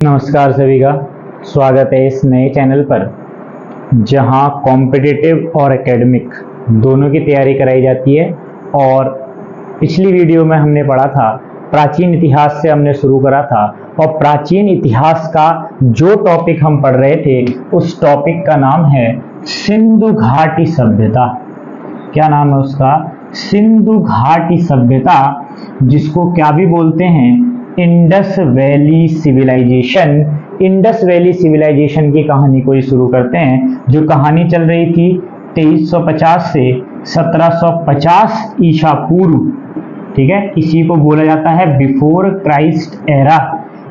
नमस्कार सभी का स्वागत है इस नए चैनल पर जहां कॉम्पिटिटिव और एकेडमिक दोनों की तैयारी कराई जाती है। और पिछली वीडियो में हमने पढ़ा था, प्राचीन इतिहास से हमने शुरू करा था और प्राचीन इतिहास का जो टॉपिक हम पढ़ रहे थे उस टॉपिक का नाम है सिंधु घाटी सभ्यता। क्या नाम है उसका? सिंधु घाटी सभ्यता, जिसको क्या भी बोलते हैं, Indus valley civilisation. Indus valley civilisation की कहानी को ही शुरू करते हैं। जो कहानी चल रही थी 2350 से 1750 ईसा पूर्व, ठीक है, इसी को बोला जाता है बिफोर क्राइस्ट एरा।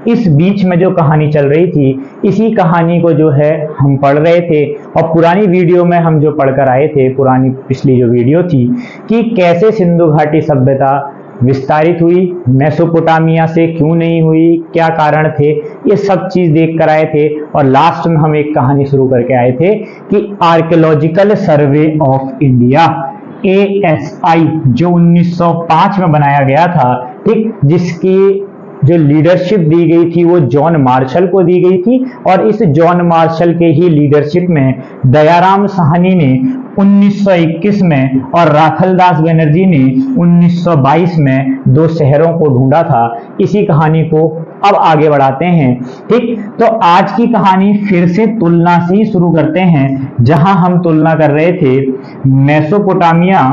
इस बीच में जो कहानी चल रही थी, इसी कहानी को जो है हम पढ़ रहे थे। और पुरानी वीडियो में हम जो पढ़कर आए थे, पुरानी पिछली जो वीडियो थी, कि कैसे सिंधु घाटी सभ्यता विस्तारित हुई, मेसोपोटामिया से क्यों नहीं हुई, क्या कारण थे, ये सब चीज देख कर आए थे। और लास्ट में हम एक कहानी शुरू करके आए थे कि archaeological survey of India ASI जो 1905 में बनाया गया था, ठीक, जिसकी जो लीडरशिप दी गई थी वो जॉन मार्शल को दी गई थी। और इस जॉन मार्शल के ही लीडरशिप में दयाराम साहनी ने 1921 में और राखलदास बनर्जी ने 1922 में दो शहरों को ढूंढा था। इसी कहानी को अब आगे बढ़ाते हैं, ठीक। तो आज की कहानी फिर से तुलना से ही शुरू करते हैं, जहां हम तुलना कर रहे थे मेसोपोटामिया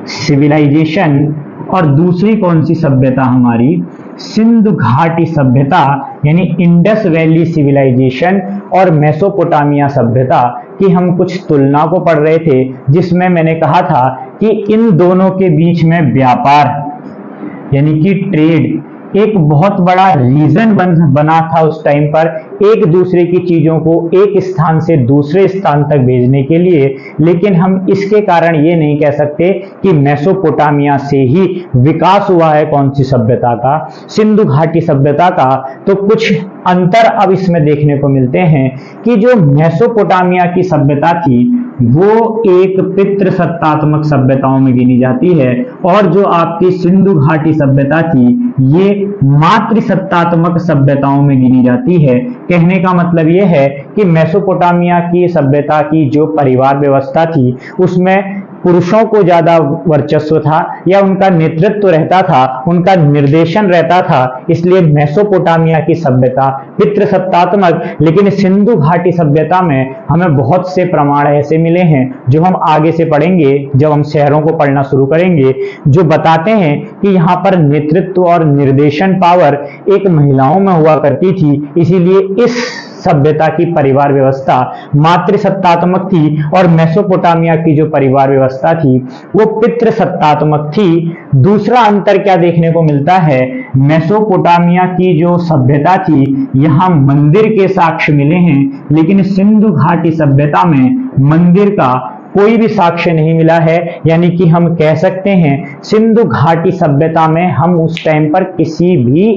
सिविलाइजेशन और दूसरी कौन सी सभ्यता हमारी, सिंधु घाटी सभ्यता, यानी इंडस वैली सिविलाइजेशन और मेसोपोटामिया सभ्यता की हम कुछ तुलना को पढ़ रहे थे। जिसमें मैंने कहा था कि इन दोनों के बीच में व्यापार यानी कि ट्रेड एक बहुत बड़ा रीजन बना था उस टाइम पर, एक दूसरे की चीजों को एक स्थान से दूसरे स्थान तक भेजने के लिए। लेकिन हम इसके कारण ये नहीं कह सकते कि मेसोपोटामिया से ही विकास हुआ है कौन सी सभ्यता का, सिंधु घाटी सभ्यता का। तो कुछ अंतर अब इसमें देखने को मिलते हैं कि जो मेसोपोटामिया की सभ्यता थी वो एक पितृसत्तात्मक सभ्यताओं में गिनी जाती है, और जो आपकी सिंधु घाटी सभ्यता थी ये मातृसत्तात्मक सभ्यताओं में गिनी जाती है। कहने का मतलब यह है कि मेसोपोटामिया की सभ्यता की जो परिवार व्यवस्था थी उसमें पुरुषों को ज्यादा वर्चस्व था, या उनका नेतृत्व रहता था, उनका निर्देशन रहता था, इसलिए मेसोपोटामिया की सभ्यता पितृसत्तात्मक। लेकिन सिंधु घाटी सभ्यता में हमें बहुत से प्रमाण ऐसे मिले हैं जो हम आगे से पढ़ेंगे जब हम शहरों को पढ़ना शुरू करेंगे, जो बताते हैं कि यहाँ पर नेतृत्व और निर्देशन पावर एक महिलाओं में हुआ करती थी। इसीलिए इस सभ्यता की परिवार व्यवस्था मातृसत्तात्मक थी और मेसोपोटामिया की जो परिवार व्यवस्था थी वो पितृसत्तात्मक थी। दूसरा अंतर क्या देखने को मिलता है, मेसोपोटामिया की जो सभ्यता थी यहाँ मंदिर के साक्ष्य मिले हैं, लेकिन सिंधु घाटी सभ्यता में मंदिर का कोई भी साक्ष्य नहीं मिला है। यानी कि हम कह सकते हैं सिंधु घाटी सभ्यता में हम उस टाइम पर किसी भी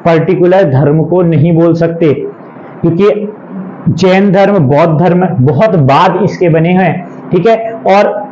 पर्टिकुलर धर्म को नहीं बोल सकते, क्योंकि जैन धर्म, बौद्ध धर्म बहुत बाद इसके बने हैं, ठीक है, और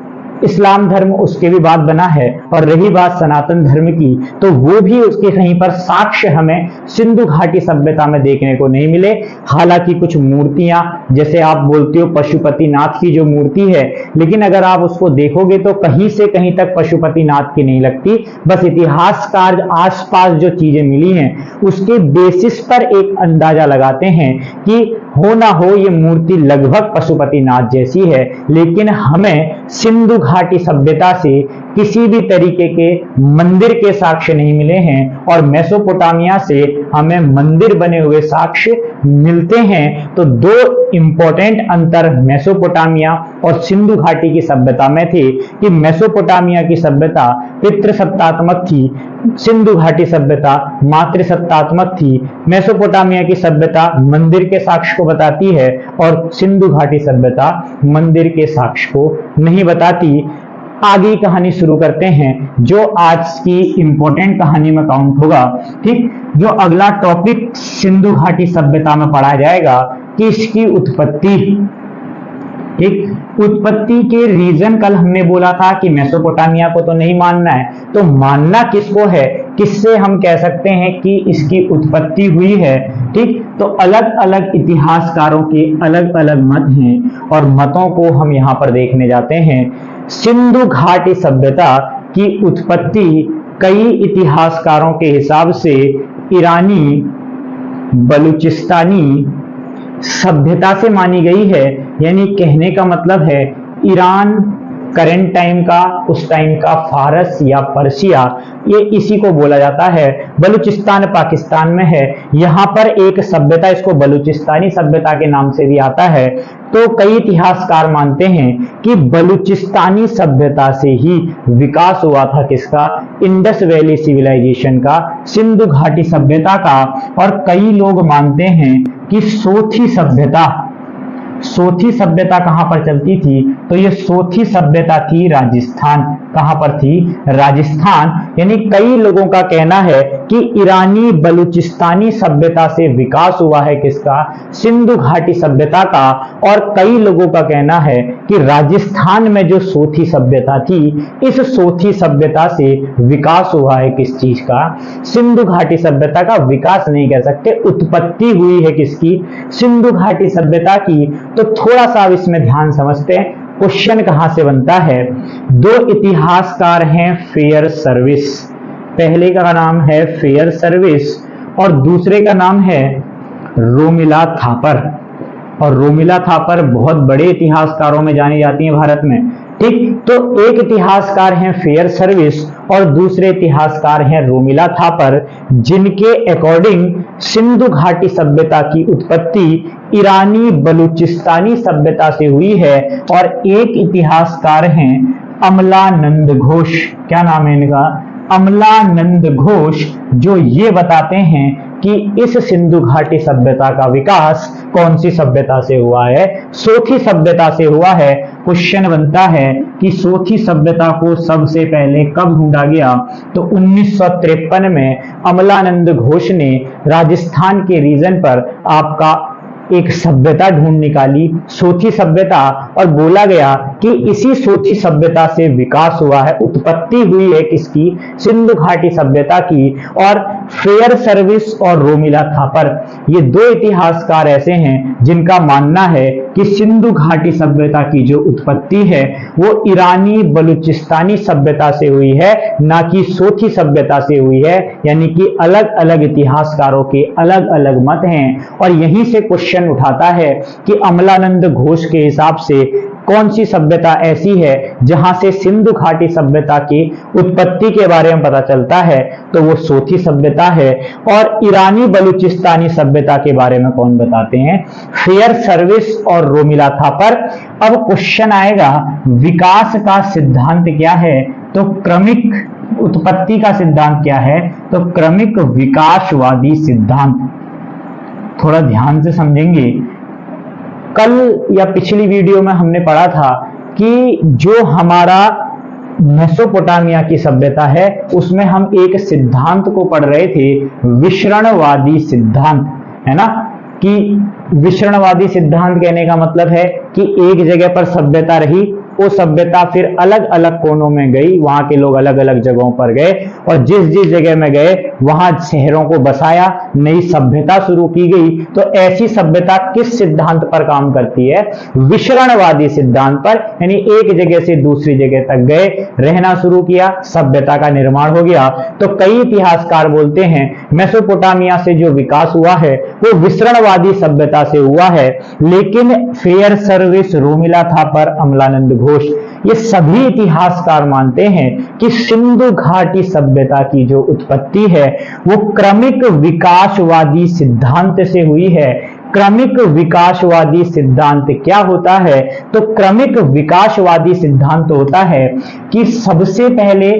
इस्लाम धर्म उसके भी बाद बना है। और रही बात सनातन धर्म की, तो वो भी उसके कहीं पर साक्ष्य हमें सिंधु घाटी सभ्यता में देखने को नहीं मिले। हालांकि कुछ मूर्तियां, जैसे आप बोलते हो पशुपतिनाथ की जो मूर्ति है, लेकिन अगर आप उसको देखोगे तो कहीं से कहीं तक पशुपतिनाथ की नहीं लगती। बस इतिहासकार आसपास जो चीजें मिली हैं उसके बेसिस पर एक अंदाजा लगाते हैं कि हो ना हो ये मूर्ति लगभग पशुपतिनाथ जैसी है। लेकिन हमें सिंधु घाटी सभ्यता से किसी भी तरीके के मंदिर के साक्ष्य नहीं मिले हैं, और मेसोपोटामिया से हमें मंदिर बने हुए साक्ष्य मिलते हैं। तो दो इंपॉर्टेंट अंतर मेसोपोटामिया और सिंधु घाटी की सभ्यता में थे कि मेसोपोटामिया की सभ्यता पितृसत्तात्मक थी, सिंधु घाटी सभ्यता मातृसत्तात्मक थी। मेसोपोटामिया की सभ्यता मंदिर के साक्ष्य को बताती है और सिंधु घाटी सभ्यता मंदिर के साक्ष्य को नहीं बताती। आगे कहानी शुरू करते हैं जो आज की इंपॉर्टेंट कहानी में काउंट होगा, ठीक। जो अगला टॉपिक सिंधु घाटी सभ्यता में पढ़ा जाएगा कि इसकी उत्पत्ति ठीक। उत्पत्ति के रीजन कल हमने बोला था कि मेसोपोटामिया को तो नहीं मानना है, तो मानना किसको है, किससे हम कह सकते हैं कि इसकी उत्पत्ति हुई है। ठीक, तो अलग अलग इतिहासकारों के अलग अलग मत हैं और मतों को हम यहां पर देखने जाते हैं। सिंधु घाटी सभ्यता की उत्पत्ति कई इतिहासकारों के हिसाब से ईरानी बलूचिस्तानी सभ्यता से मानी गई है। यानी कहने का मतलब है ईरान करंट टाइम का, उस टाइम का फारस या पर्शिया, ये इसी को बोला जाता है। बलूचिस्तान पाकिस्तान में है। यहाँ पर एक सभ्यता, इसको बलूचिस्तानी सभ्यता के नाम से भी आता है। तो कई इतिहासकार मानते हैं कि बलूचिस्तानी सभ्यता से ही विकास हुआ था किसका, इंडस वैली सिविलाइजेशन का, सिंधु घाटी सभ्यता का। और कई लोग मानते हैं कि सोथी सभ्यता कहां पर चलती थी, तो ये सोथी सभ्यता थी राजस्थान। कहां पर थी, राजस्थान। यानी कई लोगों का कहना है कि ईरानी बलूचिस्तानी सभ्यता से विकास हुआ है किसका, सिंधु घाटी सभ्यता का। और कई लोगों का कहना है कि राजस्थान में जो सोथी सभ्यता थी, इस सोथी सभ्यता से विकास हुआ है किस चीज का, सिंधु घाटी सभ्यता का। विकास नहीं कह सकते, उत्पत्ति हुई है किसकी, सिंधु घाटी सभ्यता की। तो थोड़ा सा अब इसमें ध्यान समझते हैं, क्वेश्चन कहां से बनता है। दो इतिहासकार हैं फेयर सर्विस, पहले का नाम है फेयर सर्विस और दूसरे का नाम है रोमिला थापर। और रोमिला थापर बहुत बड़े इतिहासकारों में जानी जाती हैं भारत में। ठीक, तो एक इतिहासकार हैं फेयर सर्विस और दूसरे इतिहासकार हैं रोमिला थापर, जिनके अकॉर्डिंग सिंधु घाटी सभ्यता की उत्पत्ति ईरानी बलूचिस्तानी सभ्यता से हुई है। और एक इतिहासकार हैं अमलानंद घोष, क्या नाम है इनका, अमलानंद घोष, जो ये बताते हैं कि इस सिंधु घाटी सभ्यता का विकास कौन सी सभ्यता से हुआ है, सोथी सभ्यता से हुआ है। क्वेश्चन बनता है कि सोथी सभ्यता को सबसे पहले कब ढूंढा गया, तो 1953 में अमलानंद घोष ने राजस्थान के रीजन पर आपका एक सभ्यता ढूंढ निकाली, सोथी सभ्यता, और बोला गया कि इसी सोथी सभ्यता से विकास हुआ है, उत्पत्ति हुई है किसकी, सिंधु घाटी सभ्यता की। और फेयर सर्विस और रोमिला थापर, ये दो इतिहासकार ऐसे हैं जिनका मानना है कि सिंधु घाटी सभ्यता की जो उत्पत्ति है वो ईरानी बलूचिस्तानी सभ्यता से हुई है, ना कि सोथी सभ्यता से हुई है। यानी कि अलग अलग इतिहासकारों के अलग अलग मत हैं। और यहीं से क्वेश्चन उठाता है कि अमलानंद घोष के हिसाब से कौन सी सभ्यता ऐसी है जहां से सिंधु घाटी सभ्यता की उत्पत्ति के बारे में पता चलता है, तो वो सोथी सभ्यता है। और ईरानी बलूचिस्तानी सभ्यता के बारे में कौन बताते हैं, फेयर सर्विस और रोमिला थापर। अब क्वेश्चन आएगा विकास का सिद्धांत क्या है, तो क्रमिक उत्पत्ति का सिद्धांत क्या है, तो क्रमिक विकासवादी सिद्धांत। थोड़ा ध्यान से समझेंगे, कल या पिछली वीडियो में हमने पढ़ा था कि जो हमारा मेसोपोटामिया की सभ्यता है उसमें हम एक सिद्धांत को पढ़ रहे थे, विसरणवादी सिद्धांत, है ना। कि विसरणवादी सिद्धांत कहने का मतलब है कि एक जगह पर सभ्यता रही, वो सभ्यता फिर अलग अलग कोनों में गई, वहां के लोग अलग अलग जगहों पर गए और जिस जिस जगह में गए वहां शहरों को बसाया, नई सभ्यता शुरू की गई। तो ऐसी सभ्यता किस सिद्धांत पर काम करती है, विसरणवादी सिद्धांत पर। यानी एक जगह से दूसरी जगह तक गए, रहना शुरू किया, सभ्यता का निर्माण हो गया। तो कई इतिहासकार बोलते हैं मेसोपोटामिया से जो विकास हुआ है वो विसरणवादी सभ्यता से हुआ है। लेकिन फेयर सर्विस, रोमिला थापर, अमलानंद घोष, ये सभी इतिहासकार मानते हैं कि सिंधु घाटी सभ्यता की जो उत्पत्ति है वो क्रमिक विकासवादी सिद्धांत से हुई है। क्रमिक विकासवादी सिद्धांत क्या होता है, तो क्रमिक विकासवादी सिद्धांत होता है कि सबसे पहले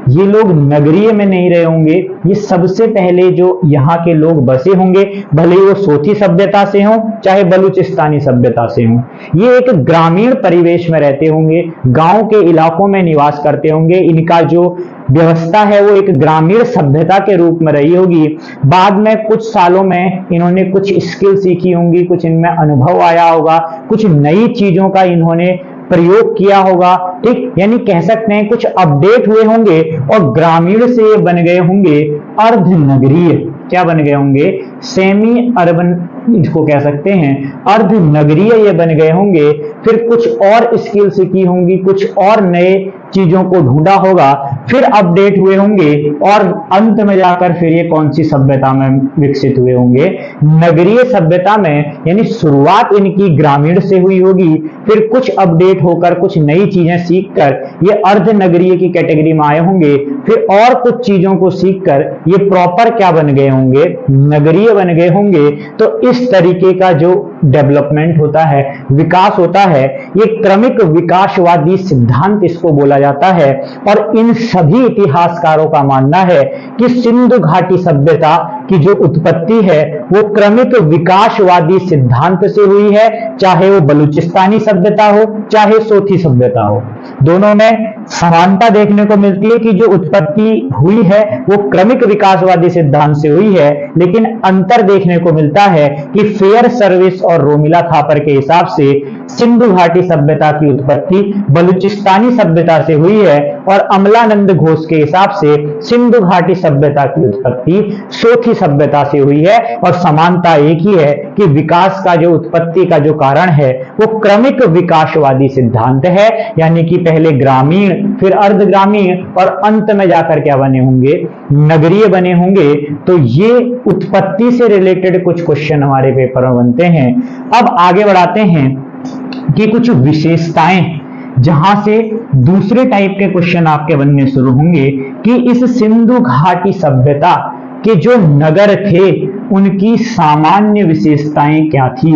ये लोग नगरीय में नहीं रहे होंगे, ये सबसे पहले जो यहाँ के लोग बसे होंगे, भले ही वो सोथी सभ्यता से हों चाहे बलूचिस्तानी सभ्यता से हों, ये एक ग्रामीण परिवेश में रहते होंगे, गांव के इलाकों में निवास करते होंगे। इनका जो व्यवस्था है वो एक ग्रामीण सभ्यता के रूप में रही होगी। बाद में कुछ सालों में इन्होंने कुछ स्किल सीखी होंगी, कुछ इनमें अनुभव आया होगा, कुछ नई चीजों का इन्होंने प्रयोग किया होगा, ठीक, यानी कह सकते हैं कुछ अपडेट हुए होंगे और ग्रामीण से बन गए होंगे अर्ध नगरीय। क्या बन गए होंगे? सेमी अर्बन, इसको कह सकते हैं अर्ध नगरीय ये बन गए होंगे। फिर कुछ और स्किल सीखी होंगी, कुछ और नए चीजों को ढूंढा होगा, फिर अपडेट हुए होंगे और अंत में जाकर फिर ये कौन सी सभ्यता में विकसित हुए होंगे? नगरीय सभ्यता में। यानी शुरुआत इनकी ग्रामीण से हुई होगी, फिर कुछ अपडेट होकर कुछ नई चीजें सीखकर ये अर्ध नगरीय की कैटेगरी में आए होंगे, फिर और कुछ चीजों को सीखकर ये प्रॉपर क्या बन गए होंगे? नगरीय बन गए होंगे। तो इस तरीके का जो डेवलपमेंट होता है, विकास होता है, ये क्रमिक विकासवादी सिद्धांत इसको बोला जाता है। और इन सभी इतिहासकारों का मानना है कि सिंधु घाटी सभ्यता की जो उत्पत्ति है वो क्रमिक विकासवादी सिद्धांत से हुई है, चाहे वो बलूचिस्तानी सभ्यता हो चाहे सोथी सभ्यता हो। दोनों में समानता देखने को मिलती है कि जो उत्पत्ति हुई है वो क्रमिक विकासवादी सिद्धांत से हुई है, लेकिन अंतर देखने को मिलता है कि फेयर सर्विस और रोमिला थापर के हिसाब से सिंधु घाटी सभ्यता की उत्पत्ति बलूचिस्तानी सभ्यता से हुई है और अमलानंद घोष के हिसाब से सिंधु घाटी सभ्यता की उत्पत्ति सोथी सभ्यता से हुई है। और समानता एक ही है कि विकास का जो उत्पत्ति का जो कारण है वो क्रमिक विकासवादी सिद्धांत है, यानी कि पहले ग्रामीण फिर अर्ध ग्रामीण और अंत में जाकर क्या बने होंगे? नगरीय बने होंगे। तो ये उत्पत्ति से रिलेटेड कुछ क्वेश्चन हमारे पेपर में बनते हैं। अब आगे बढ़ाते हैं कि कुछ विशेषताएं, जहां से दूसरे टाइप के क्वेश्चन आपके बनने शुरू होंगे कि इस सिंधु घाटी सभ्यता के जो नगर थे उनकी सामान्य विशेषताएं क्या थी।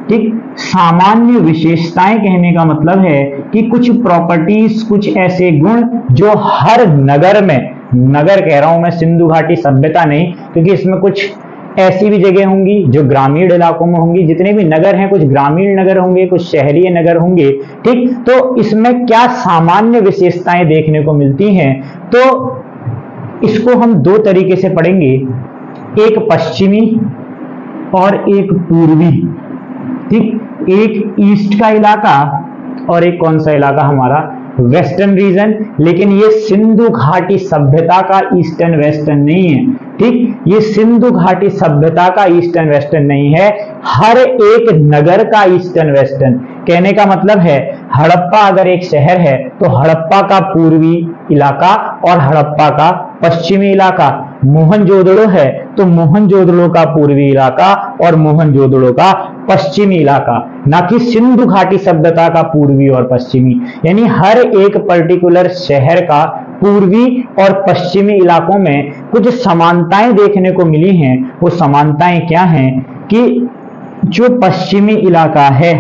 ठीक, सामान्य विशेषताएं कहने का मतलब है कि कुछ प्रॉपर्टीज, कुछ ऐसे गुण जो हर नगर में, नगर कह रहा हूं मैं, सिंधु घाटी सभ्यता नहीं, क्योंकि इसमें कुछ ऐसी भी जगह होंगी जो ग्रामीण इलाकों में होंगी। जितने भी नगर हैं कुछ ग्रामीण नगर होंगे, कुछ शहरी नगर होंगे। ठीक, तो इसमें क्या सामान्य विशेषताएं देखने को मिलती हैं? तो इसको हम दो तरीके से पढ़ेंगे, एक पश्चिमी और एक पूर्वी। ठीक, एक ईस्ट का इलाका और एक कौन सा इलाका? हमारा वेस्टर्न रीजन। लेकिन ये सिंधु घाटी सभ्यता का ईस्टर्न वेस्टर्न नहीं है। ठीक, ये सिंधु घाटी सभ्यता का ईस्टर्न वेस्टर्न नहीं है, हर एक नगर का ईस्टर्न वेस्टर्न। कहने का मतलब है हड़प्पा अगर एक शहर है तो हड़प्पा का पूर्वी इलाका और हड़प्पा का पश्चिमी इलाका। मोहनजोदड़ो है तो मोहनजोदड़ो का पूर्वी इलाका और मोहनजोदड़ो का पश्चिमी इलाका, ना कि सिंधु घाटी सभ्यता का पूर्वी और पश्चिमी। यानी हर एक पर्टिकुलर शहर का पूर्वी और पश्चिमी इलाकों में कुछ समानताएं देखने को मिली हैं। वो समानताएं क्या हैं कि जो पश्चिमी इलाका है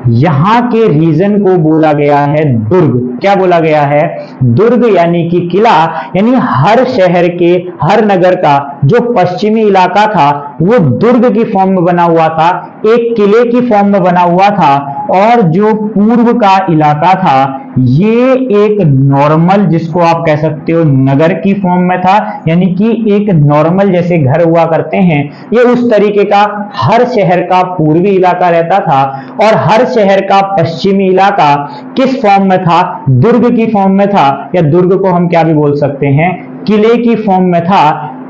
यहां के रीजन को बोला गया है दुर्ग। क्या बोला गया है? दुर्ग, यानी कि किला। यानी हर शहर के, हर नगर का जो पश्चिमी इलाका था वो दुर्ग की फॉर्म में बना हुआ था, एक किले की फॉर्म में बना हुआ था। और जो पूर्व का इलाका था ये एक नॉर्मल, जिसको आप कह सकते हो नगर की फॉर्म में था, यानी कि एक नॉर्मल जैसे घर हुआ करते हैं, ये उस तरीके का हर शहर का पूर्वी इलाका रहता था। और हर शहर का पश्चिमी इलाका किस फॉर्म में था? दुर्ग की फॉर्म में था, या दुर्ग को हम क्या भी बोल सकते हैं, किले की फॉर्म में था।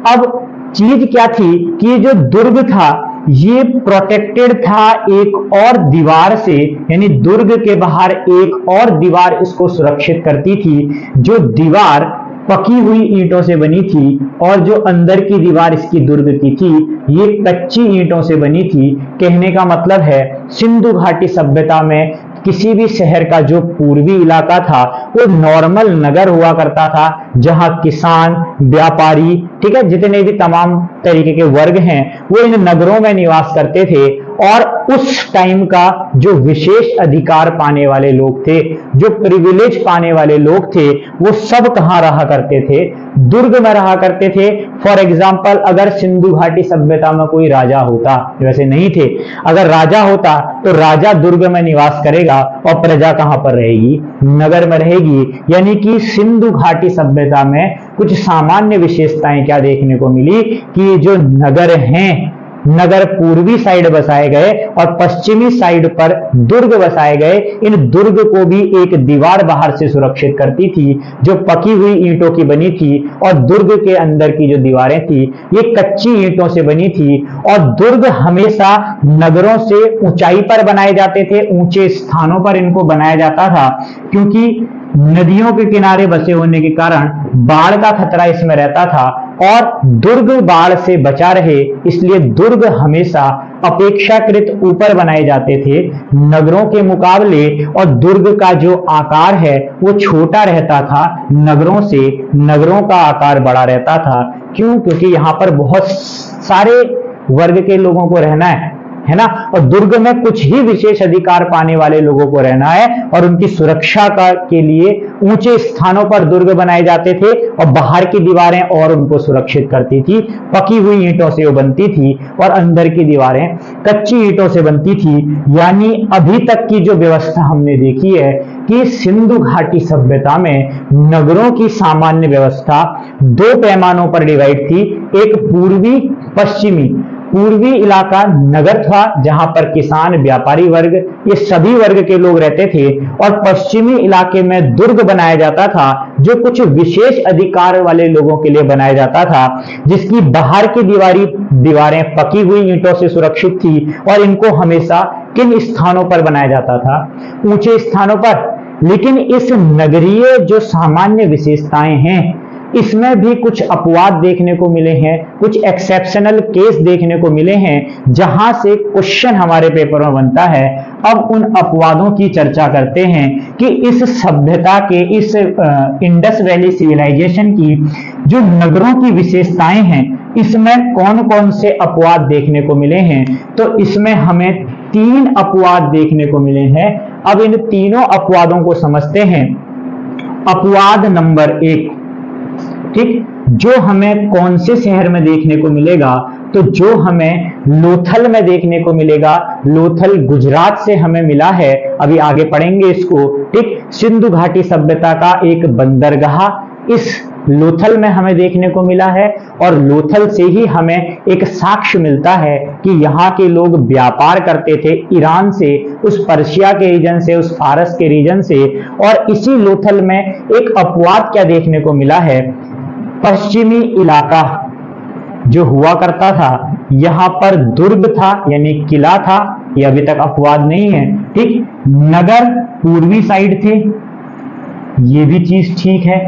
अब चीज क्या थी कि जो दुर्ग था ये प्रोटेक्टेड था एक और दीवार से, यानी दुर्ग के बाहर एक और दीवार इसको सुरक्षित करती थी। जो दीवार पकी हुई ईंटों से बनी थी और जो अंदर की दीवार इसकी दुर्ग की थी ये कच्ची ईंटों से बनी थी। कहने का मतलब है सिंधु घाटी सभ्यता में किसी भी शहर का जो पूर्वी इलाका था वो नॉर्मल नगर हुआ करता था, जहां किसान, व्यापारी, ठीक है, जितने भी तमाम तरीके के वर्ग हैं वो इन नगरों में निवास करते थे। और उस टाइम का जो विशेष अधिकार पाने वाले लोग थे, जो प्रिविलेज पाने वाले लोग थे, वो सब कहां रहा करते थे? दुर्ग में रहा करते थे। फॉर एग्जाम्पल, अगर सिंधु घाटी सभ्यता में कोई राजा होता, वैसे नहीं थे, अगर राजा होता तो राजा दुर्ग में निवास करेगा और प्रजा कहां पर रहेगी? नगर में रहेगी। यानी कि सिंधु घाटी सभ्यता में कुछ सामान्य विशेषताएं क्या देखने को मिली कि जो नगर हैं, नगर पूर्वी साइड बसाए गए और पश्चिमी साइड पर दुर्ग बसाए गए। इन दुर्ग को भी एक दीवार बाहर से सुरक्षित करती थी जो पकी हुई ईंटों की बनी थी, और दुर्ग के अंदर की जो दीवारें थी ये कच्ची ईंटों से बनी थी। और दुर्ग हमेशा नगरों से ऊंचाई पर बनाए जाते थे, ऊंचे स्थानों पर इनको बनाया जाता था, क्योंकि नदियों के किनारे बसे होने के कारण बाढ़ का खतरा इसमें रहता था और दुर्ग बाढ़ से बचा रहे, इसलिए दुर्ग हमेशा अपेक्षाकृत ऊपर बनाए जाते थे नगरों के मुकाबले। और दुर्ग का जो आकार है वो छोटा रहता था नगरों से, नगरों का आकार बड़ा रहता था। क्यों? क्योंकि यहाँ पर बहुत सारे वर्ग के लोगों को रहना है ना, और दुर्ग में कुछ ही विशेष अधिकार पाने वाले लोगों को रहना है, और उनकी सुरक्षा के लिए ऊंचे स्थानों पर दुर्ग बनाए जाते थे और बाहर की दीवारें और उनको सुरक्षित करती थी। पकी हुई ईंटों से वो बनती थी और अंदर की दीवारें कच्ची ईंटों से बनती थी। यानी अभी तक की जो व्यवस्था हमने देखी है कि सिंधु घाटी सभ्यता में नगरों की सामान्य व्यवस्था दो पैमानों पर डिवाइड थी। एक पूर्वी पश्चिमी। पूर्वी इलाका नगर था जहां पर किसान, व्यापारी वर्ग, ये सभी वर्ग के लोग रहते थे, और पश्चिमी इलाके में दुर्ग बनाया जाता था जो कुछ विशेष अधिकार वाले लोगों के लिए बनाया जाता था, जिसकी बाहर की दीवारें पकी हुई ईंटों से सुरक्षित थी। और इनको हमेशा किन स्थानों पर बनाया जाता था? ऊंचे स्थानों पर। लेकिन इस नगरीय जो सामान्य विशेषताएं हैं इसमें भी कुछ अपवाद देखने को मिले हैं, कुछ एक्सेप्शनल केस देखने को मिले हैं जहां से क्वेश्चन हमारे पेपर में बनता है। अब उन अपवादों की चर्चा करते हैं कि इस सभ्यता के, इस इंडस वैली सिविलाइजेशन की जो नगरों की विशेषताएं हैं इसमें कौन कौन से अपवाद देखने को मिले हैं। तो इसमें हमें 3 अपवाद देखने को मिले हैं। अब इन तीनों अपवादों को समझते हैं। अपवाद नंबर 1, ठीक, जो हमें कौन से शहर में देखने को मिलेगा? तो जो हमें लोथल में देखने को मिलेगा। लोथल गुजरात से हमें मिला है, अभी आगे पढ़ेंगे इसको। ठीक, सिंधु घाटी सभ्यता का एक बंदरगाह इस लोथल में हमें देखने को मिला है, और लोथल से ही हमें एक साक्ष्य मिलता है कि यहाँ के लोग व्यापार करते थे ईरान से, उस पर्शिया के रीजन से, उस फारस के रीजन से। और इसी लोथल में एक अपवाद क्या देखने को मिला है? पश्चिमी इलाका जो हुआ करता था, यहां पर दुर्ग था यानी किला था, ये अभी तक अपवाद नहीं है। ठीक, नगर पूर्वी साइड थे, ये भी चीज ठीक है।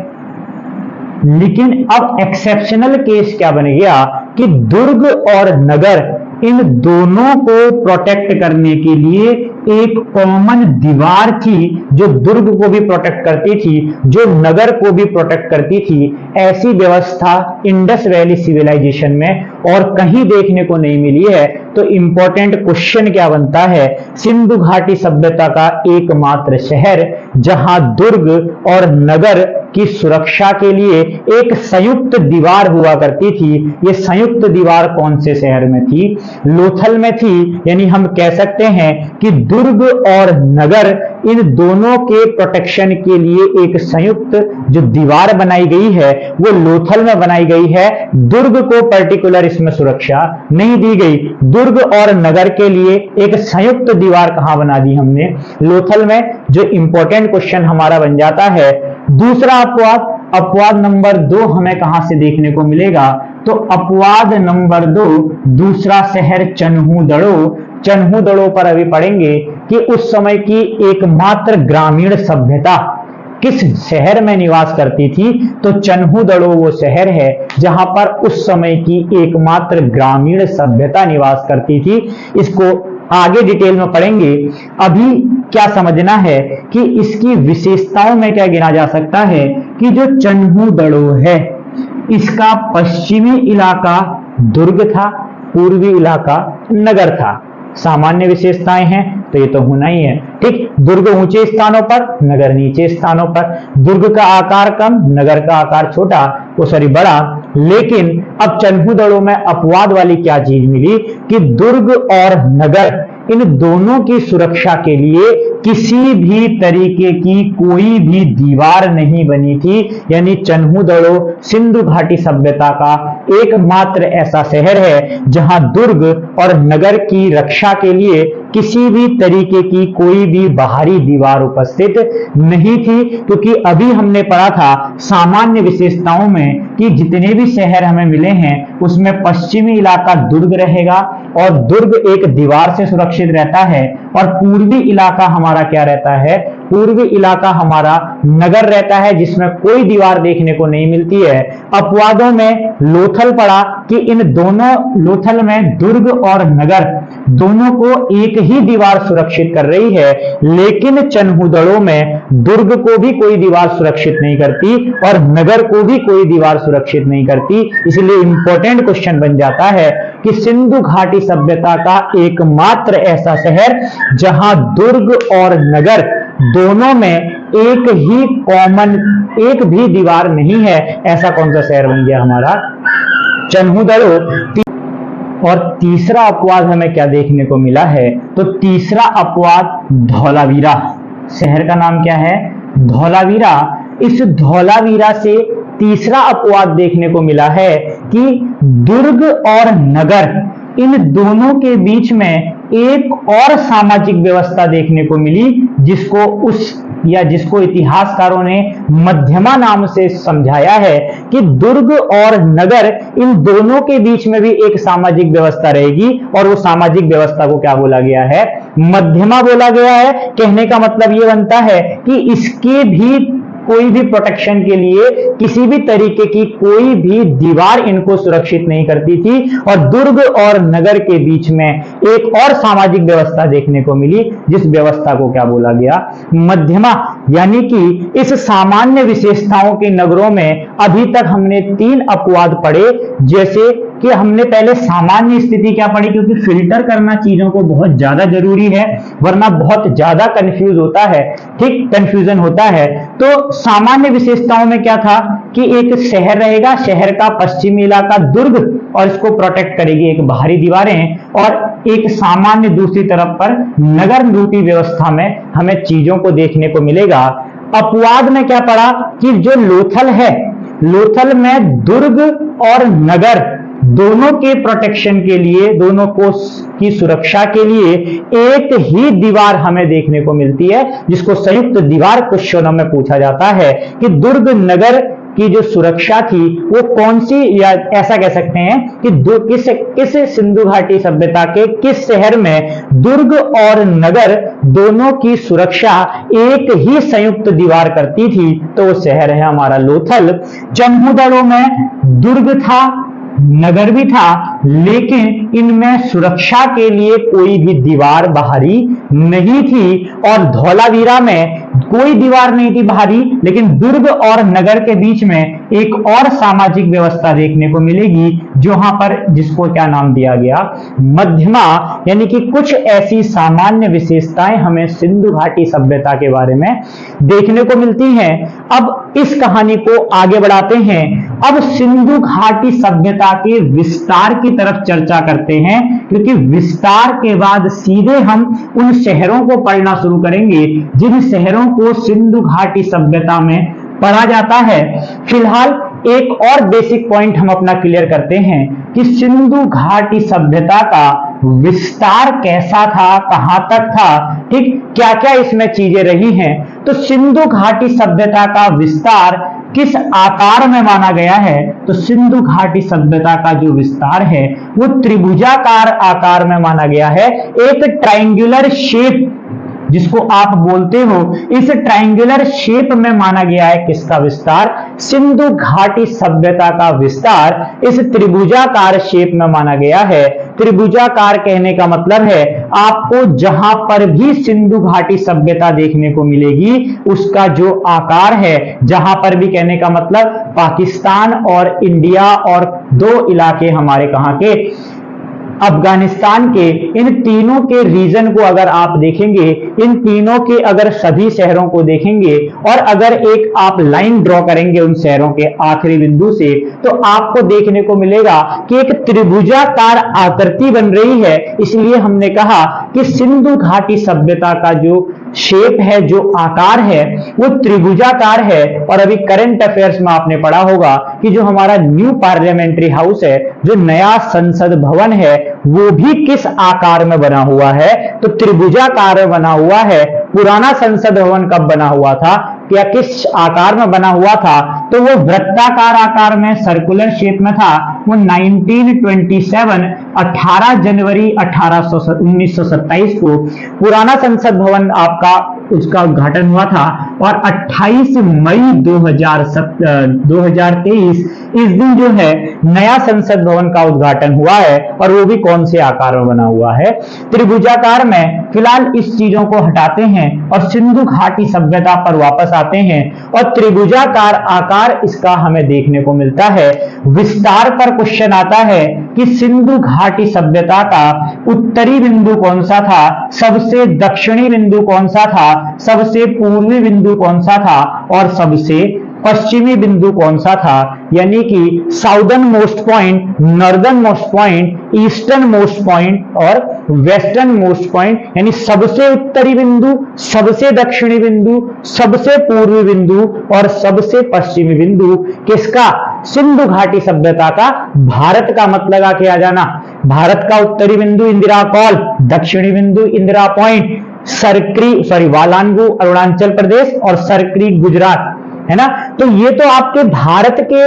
लेकिन अब एक्सेप्शनल केस क्या बन गया कि दुर्ग और नगर इन दोनों को प्रोटेक्ट करने के लिए एक कॉमन दीवार थी जो दुर्ग को भी प्रोटेक्ट करती थी, जो नगर को भी प्रोटेक्ट करती थी। ऐसी व्यवस्था इंडस वैली सिविलाइजेशन में और कहीं देखने को नहीं मिली है। तो इंपॉर्टेंट क्वेश्चन क्या बनता है? सिंधु घाटी सभ्यता का एकमात्र शहर जहां दुर्ग और नगर की सुरक्षा के लिए एक संयुक्त दीवार हुआ करती थी, ये संयुक्त दीवार कौन से शहर में थी? लोथल में थी। यानी हम कह सकते हैं कि दुर्ग और नगर इन दोनों के प्रोटेक्शन के लिए एक संयुक्त जो दीवार बनाई गई है वो लोथल में बनाई गई है। दुर्ग को पर्टिकुलर इसमें सुरक्षा नहीं दी गई। दुर्ग और नगर के लिए एक संयुक्त दीवार कहां बना दी हमने? लोथल में। जो इंपॉर्टेंट क्वेश्चन हमारा बन जाता है। दूसरा अपवाद, अपवाद नंबर 2 हमें कहां से देखने को मिलेगा? तो अपवाद नंबर 2 दूसरा शहर चन्हूदड़ो। चन्हूदड़ो पर अभी पढ़ेंगे कि उस समय की एकमात्र ग्रामीण सभ्यता किस शहर में निवास करती थी। तो चन्हूदड़ो वो शहर है जहां पर उस समय की एकमात्र ग्रामीण सभ्यता निवास करती थी। इसको आगे डिटेल में पढ़ेंगे। अभी क्या समझना है कि इसकी विशेषताओं में क्या गिना जा सकता है कि जो चन्हूदड़ो है इसका पश्चिमी इलाका दुर्ग था, पूर्वी इलाका नगर था। सामान्य विशेषताएं हैं तो ये तो होना ही है। ठीक, दुर्ग ऊंचे स्थानों पर, नगर नीचे स्थानों पर। दुर्ग का आकार कम, नगर का आकार छोटा, वो सॉरी बड़ा। लेकिन अब चन्हु-दड़ो में अपवाद वाली क्या चीज मिली कि दुर्ग और नगर इन दोनों की सुरक्षा के लिए किसी भी तरीके की कोई भी दीवार नहीं बनी थी। यानी चन्हु-दड़ो सिंधु घाटी सभ्यता का एकमात्र ऐसा शहर है जहां दुर्ग और नगर की रक्षा के लिए किसी भी तरीके की कोई भी बाहरी दीवार उपस्थित नहीं थी। क्योंकि अभी हमने पढ़ा था सामान्य विशेषताओं में कि जितने भी शहर हमें मिले हैं उसमें पश्चिमी इलाका दुर्ग रहेगा और दुर्ग एक दीवार से सुरक्षित रहता है, और पूर्वी इलाका हमारा क्या रहता है, पूर्वी इलाका हमारा नगर रहता है जिसमें कोई दीवार देखने को नहीं मिलती है। अपवादों में लोथल पड़ा कि इन दोनों, लोथल में दुर्ग और नगर दोनों को एक ही दीवार सुरक्षित कर रही है, लेकिन चन्हु-दड़ो में दुर्ग को भी कोई दीवार सुरक्षित नहीं करती और नगर को भी कोई दीवार सुरक्षित नहीं करती। इसलिए इंपॉर्टेंट क्वेश्चन बन जाता है कि सिंधु घाटी सभ्यता का एकमात्र ऐसा शहर जहां दुर्ग और नगर दोनों में एक ही कॉमन, एक भी दीवार नहीं है, ऐसा कौन सा शहर बन गया हमारा, चन्हु-दड़ो। और तीसरा अपवाद हमें क्या देखने को मिला है, तो तीसरा अपवाद धौलावीरा। शहर का नाम क्या है, धौलावीरा। इस धौलावीरा से तीसरा अपवाद देखने को मिला है कि दुर्ग और नगर इन दोनों के बीच में एक और सामाजिक व्यवस्था देखने को मिली जिसको इतिहासकारों ने मध्यमा नाम से समझाया है कि दुर्ग और नगर इन दोनों के बीच में भी एक सामाजिक व्यवस्था रहेगी, और वो सामाजिक व्यवस्था को क्या बोला गया है, मध्यमा बोला गया है। कहने का मतलब ये बनता है कि इसके भी कोई भी प्रोटेक्शन के लिए किसी भी तरीके की कोई भी दीवार इनको सुरक्षित नहीं करती थी, और दुर्ग और नगर के बीच में एक और सामाजिक व्यवस्था देखने को मिली जिस व्यवस्था को क्या बोला गया, मध्यमा। यानी कि इस सामान्य विशेषताओं के नगरों में अभी तक हमने 3 अपवाद पढ़े। जैसे कि हमने पहले सामान्य स्थिति क्या पढ़ी, क्योंकि फिल्टर करना चीजों को बहुत ज्यादा जरूरी है, वरना बहुत ज्यादा कंफ्यूज होता है, ठीक, कंफ्यूजन होता है। तो सामान्य विशेषताओं में क्या था कि एक शहर रहेगा, शहर का पश्चिमी इलाका दुर्ग और इसको प्रोटेक्ट करेगी एक बाहरी दीवारें, और एक सामान्य दूसरी तरफ पर नगर रूपी व्यवस्था में हमें चीजों को देखने को मिलेगा। अपवाद में क्या पड़ा कि जो लोथल है, लोथल में दुर्ग और नगर दोनों के प्रोटेक्शन के लिए, दोनों को की सुरक्षा के लिए एक ही दीवार हमें देखने को मिलती है, जिसको संयुक्त दीवार क्वेश्चनों में पूछा जाता है कि दुर्ग नगर की जो सुरक्षा थी वो कौन सी, या ऐसा कह सकते हैं कि किस सिंधु घाटी सभ्यता के किस शहर में दुर्ग और नगर दोनों की सुरक्षा एक ही संयुक्त दीवार करती थी, तो वो शहर है हमारा लोथल। चन्हु-दड़ो में दुर्ग था, नगर भी था, लेकिन इनमें सुरक्षा के लिए कोई भी दीवार बाहरी नहीं थी, और धौलावीरा में कोई दीवार नहीं थी बाहरी, लेकिन दुर्ग और नगर के बीच में एक और सामाजिक व्यवस्था देखने को मिलेगी जहां पर, जिसको क्या नाम दिया गया, मध्यमा। यानी कि कुछ ऐसी सामान्य विशेषताएं हमें सिंधु घाटी सभ्यता के बारे में देखने को मिलती हैं। अब इस कहानी को आगे बढ़ाते हैं। अब सिंधु घाटी सभ्यता के विस्तार की तरफ चर्चा करते हैं, क्योंकि विस्तार के बाद सीधे हम उन शहरों को पढ़ना शुरू करेंगे जिन शहरों को सिंधु घाटी सभ्यता में पढ़ा जाता है। फिलहाल एक और बेसिक पॉइंट हम अपना क्लियर करते हैं कि सिंधु घाटी सभ्यता का विस्तार कैसा था, कहां तक था, ठीक, क्या क्या इसमें चीजें रही हैं। तो सिंधु घाटी सभ्यता का विस्तार किस आकार में माना गया है, तो सिंधु घाटी सभ्यता का जो विस्तार है वो त्रिभुजाकार आकार में माना गया है। एक ट्रायंगुलर शेप जिसको आप बोलते हो, इस ट्रायंगुलर शेप में माना गया है किसका विस्तार, सिंधु घाटी सभ्यता का विस्तार इस त्रिभुजाकार शेप में माना गया है। त्रिभुजाकार कहने का मतलब है आपको जहां पर भी सिंधु घाटी सभ्यता देखने को मिलेगी उसका जो आकार है, जहां पर भी कहने का मतलब पाकिस्तान और इंडिया और 2 इलाके हमारे कहां के, अफगानिस्तान के, इन तीनों के रीजन को अगर आप देखेंगे, इन तीनों के अगर सभी शहरों को देखेंगे और अगर एक आप लाइन ड्रॉ करेंगे उन शहरों के आखिरी बिंदु से, तो आपको देखने को मिलेगा कि एक त्रिभुजाकार आकृति बन रही है। इसलिए हमने कहा कि सिंधु घाटी सभ्यता का जो शेप है, जो आकार है, वो त्रिभुजाकार है। और अभी करंट अफेयर्स में आपने पढ़ा होगा कि जो हमारा न्यू पार्लियामेंट्री हाउस है, जो नया संसद भवन है, वो भी किस आकार में बना हुआ है, तो त्रिभुजाकार में बना हुआ है। पुराना संसद भवन कब बना हुआ था या किस आकार में बना हुआ था, तो वो वृत्ताकार आकार में, सर्कुलर शेप में था। वो 1927 18 जनवरी 1927 को पुराना संसद भवन आपका उसका उद्घाटन हुआ था और 28 मई 2023 इस दिन जो है नया संसद भवन का उद्घाटन हुआ है। और वो भी कौन से आकार में बना हुआ है, त्रिभुजाकार में। फिलहाल इस चीजों को हटाते हैं और सिंधु घाटी सभ्यता पर वापस आते हैं और त्रिभुजाकार आकार इसका हमें देखने को मिलता है। विस्तार पर क्वेश्चन आता है कि सिंधु घाटी सभ्यता का उत्तरी बिंदु कौन सा था, सबसे दक्षिणी बिंदु कौन सा था, सबसे पूर्वी बिंदु कौन सा था और सबसे पश्चिमी बिंदु कौन सा था। यानी कि southern most point, northern most point, eastern most point और वेस्टर्न मोस्ट पॉइंट, यानी सबसे उत्तरी बिंदु, सबसे दक्षिणी बिंदु, सबसे पूर्वी बिंदु और सबसे पश्चिमी बिंदु किसका, सिंधु घाटी सभ्यता का। भारत का मत लगा के आ जाना। भारत का उत्तरी बिंदु इंदिरा कॉल, दक्षिणी बिंदु इंदिरा पॉइंट, सरक्री वालांगू अरुणाचल प्रदेश और सरक्री गुजरात, है ना। तो ये तो आपके भारत के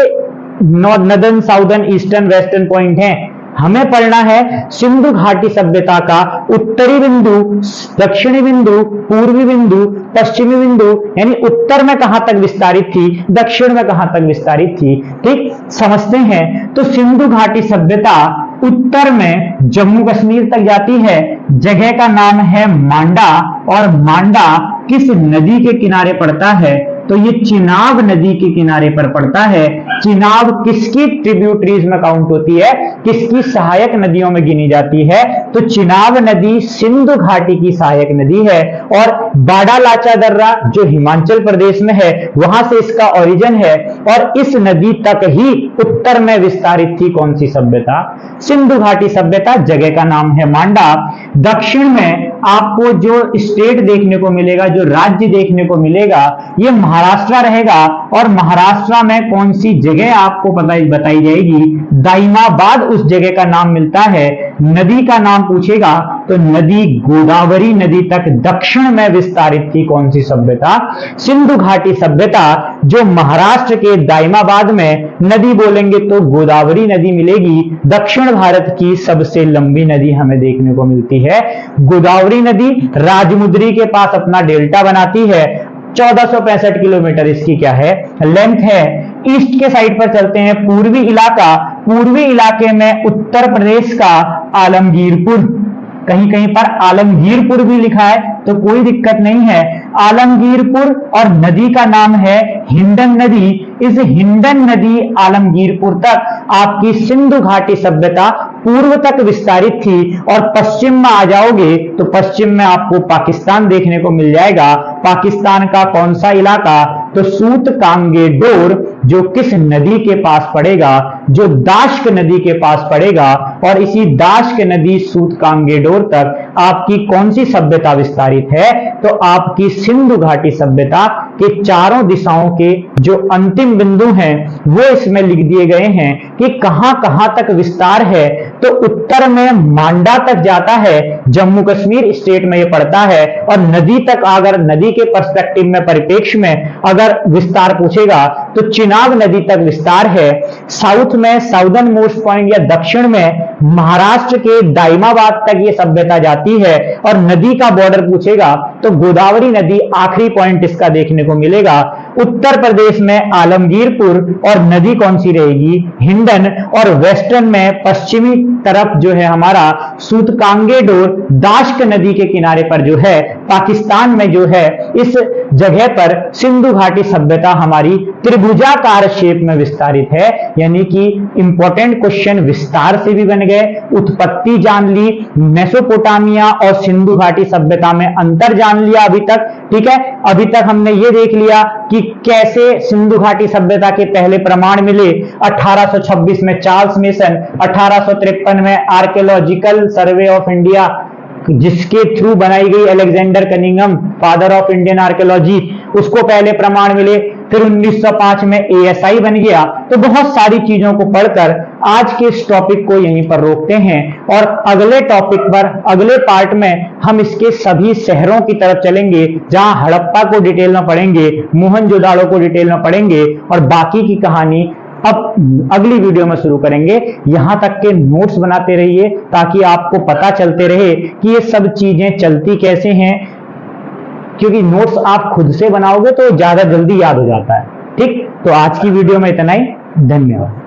northern, southern, eastern, western point हैं। हमें पढ़ना है सिंधु घाटी सभ्यता का उत्तरी बिंदु, दक्षिणी बिंदु, पूर्वी बिंदु, पश्चिमी बिंदु, यानी उत्तर में कहां तक विस्तारित थी, दक्षिण में कहां तक विस्तारित थी। ठीक, समझते हैं। तो सिंधु घाटी सभ्यता उत्तर में जम्मू कश्मीर तक जाती है। जगह का नाम है मांडा और मांडा किस नदी के किनारे पड़ता है, तो ये चिनाब नदी के किनारे पर पड़ता है। चिनाब किसकी ट्रिब्यूटरीज में काउंट होती है, किसकी सहायक नदियों में गिनी जाती है, तो चिनाब नदी सिंधु घाटी की सहायक नदी है। और बाडालाचा दर्रा जो हिमाचल प्रदेश में है, वहां से इसका ओरिजिन है और इस नदी तक ही उत्तर में विस्तारित थी कौन सी सभ्यता, सिंधु घाटी सभ्यता। जगह का नाम है मांडा। दक्षिण में आपको जो स्टेट देखने को मिलेगा, जो राज्य देखने को मिलेगा, ये महाराष्ट्र रहेगा। और महाराष्ट्र में कौन सी जगह आपको बताई जाएगी, दाइमाबाद उस जगह का नाम मिलता है। नदी का नाम पूछेगा तो नदी गोदावरी नदी तक दक्षिण में विस्तारित थी कौन सी सभ्यता, सिंधु घाटी सभ्यता। जो महाराष्ट्र के दाइमाबाद में नदी बोलेंगे तो गोदावरी नदी मिलेगी। दक्षिण भारत की सबसे लंबी नदी हमें देखने को मिलती है गोदावरी नदी। राजमुंद्री के पास अपना डेल्टा बनाती है। 1465 किलोमीटर इसकी क्या है, लेंथ है। ईस्ट के साइड पर चलते हैं, पूर्वी इलाका। पूर्वी इलाके में उत्तर प्रदेश का आलमगीरपुर, कहीं कहीं पर आलमगीरपुर भी लिखा है तो कोई दिक्कत नहीं है। आलमगीरपुर और नदी का नाम है हिंडन नदी। इस हिंडन नदी आलमगीरपुर तक आपकी सिंधु घाटी सभ्यता पूर्व तक विस्तारित थी। और पश्चिम में आ जाओगे तो पश्चिम में आपको पाकिस्तान देखने को मिल जाएगा। पाकिस्तान का कौन सा इलाका, तो सूत कांगेडोर, जो किस नदी के पास पड़ेगा, जो दाश्क नदी के पास पड़ेगा। और इसी दाश्क नदी सूत कांगेडोर तक आपकी कौन सी सभ्यता विस्तारित है, तो आपकी सिंधु घाटी सभ्यता के चारों दिशाओं के जो अंतिम बिंदु हैं वो इसमें लिख दिए गए हैं कि कहां कहां तक विस्तार है। तो उत्तर में मांडा तक जाता है, जम्मू कश्मीर स्टेट में ये पड़ता है। और नदी तक, अगर नदी के पर्सपेक्टिव में, परिप्रेक्ष्य में अगर विस्तार पूछेगा तो चिनाब नदी तक विस्तार है। साउथ में, साउदर्न मोस्ट पॉइंट या दक्षिण में महाराष्ट्र के दाइमाबाद तक ये सभ्यता जाती है। और नदी का बॉर्डर पूछेगा तो गोदावरी नदी आखिरी पॉइंट इसका देखने को मिलेगा। उत्तर प्रदेश में आलमगीरपुर और नदी कौन सी रहेगी, हिंडन। और वेस्टर्न में पश्चिमी तरफ जो है हमारा सूतकांगेडोर, दाश्क नदी के किनारे पर जो है पाकिस्तान में जो है इस जगह पर सिंधु घाटी सभ्यता हमारी त्रिभुजाकार शेप में विस्तारित है, यानी कि इंपॉर्टेंट क्वेश्चन विस्तार से भी बन गए, उत्पत्ति जान ली, मेसोपोटामिया और सिंधु घाटी सभ्यता में अंतर जान लिया अभी तक। ठीक है, अभी तक हमने ये देख लिया कि कैसे सिंधु घाटी सभ्यता के पहले प्रमाण मिले 1826 में चार्ल्स मेसन, 1853 में आर्कियोलॉजिकल सर्वे ऑफ इंडिया जिसके थ्रू बनाई गई Alexander Cunningham father of Indian archaeology, उसको पहले प्रमाण मिले, फिर 1905 में ASI बन गया। तो बहुत सारी चीजों को पढ़कर आज के इस टॉपिक को यहीं पर रोकते हैं और अगले टॉपिक पर अगले पार्ट में हम इसके सभी शहरों की तरफ चलेंगे, जहां हड़प्पा को डिटेल में पढ़ेंगे, मोहनजोदाड़ो को डिटेल में पढ़ेंगे और बाकी की कहानी अब अगली वीडियो में शुरू करेंगे। यहां तक के नोट्स बनाते रहिए ताकि आपको पता चलते रहे कि ये सब चीजें चलती कैसे हैं, क्योंकि नोट्स आप खुद से बनाओगे तो ज्यादा जल्दी याद हो जाता है। ठीक, तो आज की वीडियो में इतना ही, धन्यवाद।